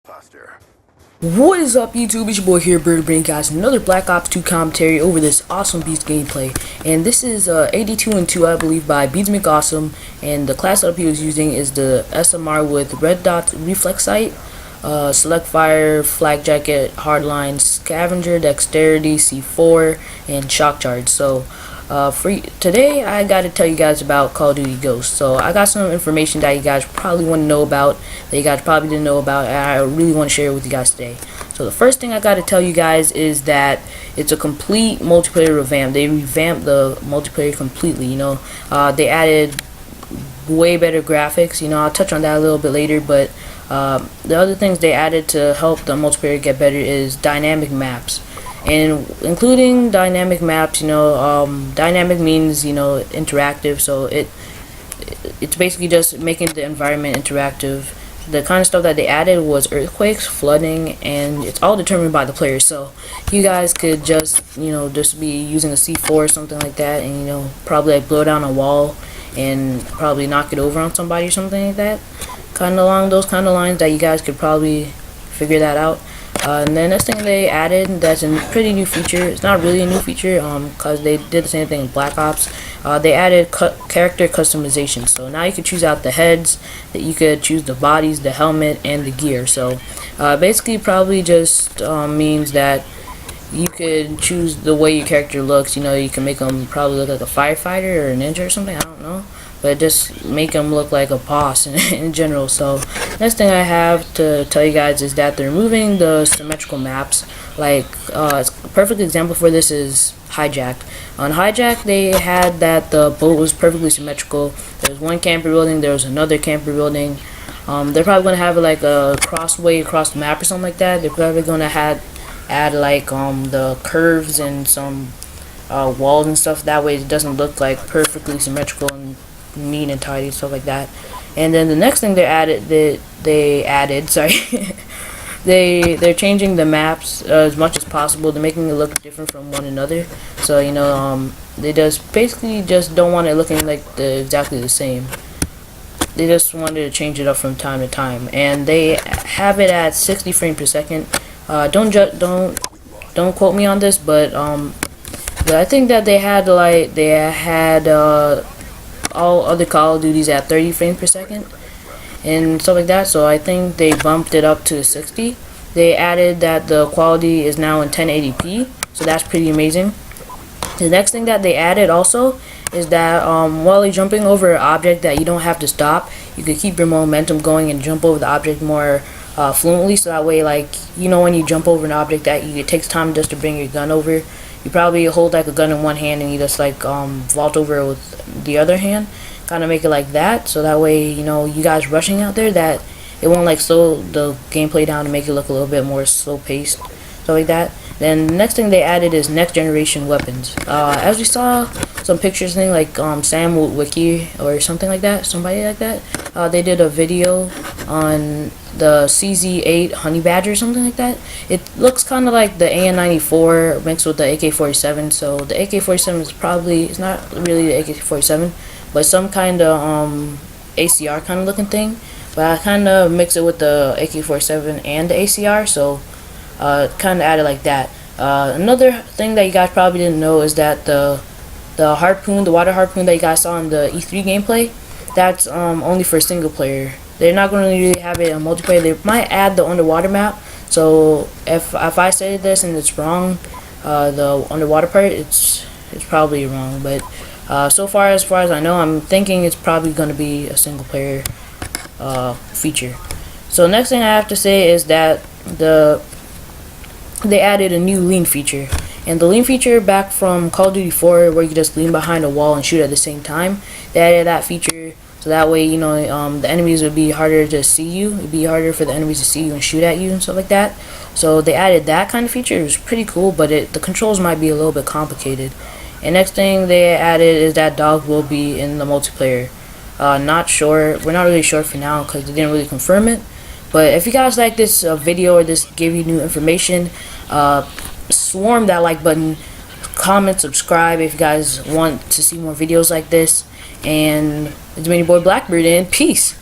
Posture. What is up, YouTube? It's your boy here, Bird Brain, guys. Another Black Ops 2 commentary over this awesome beast gameplay. And this is 82 and 2, I believe, by Beats Make Awesome. And the class that he was using is the SMR with red dot reflex sight, select fire, flag jacket, hardline, scavenger, dexterity, C4, and shock charge. So today I got to tell you guys about Call of Duty Ghost. So I got some information that you guys probably want to know about, that you guys probably didn't know about, and I really want to share it with you guys today. So the first thing I got to tell you guys is that it's a complete multiplayer revamp. They revamped the multiplayer completely. They added way better graphics. I'll touch on that a little bit later, but the other things they added to help the multiplayer get better is dynamic maps. And including dynamic maps, dynamic means, interactive, so it's basically just making the environment interactive. The kind of stuff that they added was earthquakes, flooding, and it's all determined by the player. So you guys could just be using a C4 or something like that, and probably like blow down a wall and probably knock it over on somebody or something like that. Kind of along those kind of lines that you guys could probably figure that out. And then next thing they added, that's a pretty new feature. It's not really a new feature because they did the same thing in Black Ops. They added character customization. So now you can choose out the heads, that you could choose the bodies, the helmet, and the gear. So basically probably just means that you could choose the way your character looks. You can make them probably look like a firefighter or a ninja or something, I don't know, but just make them look like a boss in general. So next thing I have to tell you guys is that they're removing the symmetrical maps. Like a perfect example for this is Hijack. On Hijack, they had that the boat was perfectly symmetrical. There was one camper building, there was another camper building. They're probably going to have like a crossway across the map or something like that. They're probably going to add like the curves and some walls and stuff. That way it doesn't look like perfectly symmetrical and neat and tidy, stuff like that. And then the next thing they're changing the maps as much as possible. They're making it look different from one another. So they basically don't want it looking like exactly the same. They just wanted to change it up from time to time, and they have it at 60 frames per second. Don't quote me on this, but I think that they had all other Call of Duties at 30 frames per second and stuff like that. So I think they bumped it up to 60. They added that the quality is now in 1080p, so that's pretty amazing. The next thing that they added also is that while you're jumping over an object, that you don't have to stop. You could keep your momentum going and jump over the object more fluently, so that way, when you jump over an object that it takes time just to bring your gun over, you probably hold like a gun in one hand and you just vault over it with the other hand, kind of make it like that, so that way you guys rushing out there, that it won't slow the gameplay down to make it look a little bit more slow paced, stuff like that. Then the next thing they added is next generation weapons. As we saw some pictures thing, like Sam Wiki or something like that, somebody like that, they did a video on the CZ8 Honey Badger or something like that. It looks kind of like the AN-94 mixed with the AK-47. So the AK-47 it's not really the AK-47, but some kind of ACR kind of looking thing. But I kind of mix it with the AK-47 and the ACR, so kind of added like that. Another thing that you guys probably didn't know is that the harpoon, the water harpoon that you guys saw in the E3 gameplay, that's only for single player. They're not going to really have it in multiplayer. They might add the underwater map. So if I say this and it's wrong, the underwater part, it's probably wrong. But so far as I know, I'm thinking it's probably going to be a single player feature. So next thing I have to say is that they added a new lean feature. And the lean feature back from Call of Duty 4, where you can just lean behind a wall and shoot at the same time, they added that feature. So that way, the enemies would be harder to see you. It'd be harder for the enemies to see you and shoot at you and stuff like that. So they added that kind of feature. It was pretty cool, but the controls might be a little bit complicated. And next thing they added is that dogs will be in the multiplayer. Not sure. We're not really sure for now because they didn't really confirm it. But if you guys like this video or this gave you new information, swarm that like button, comment, subscribe if you guys want to see more videos like this. And it's been your boy Blackbird, and peace.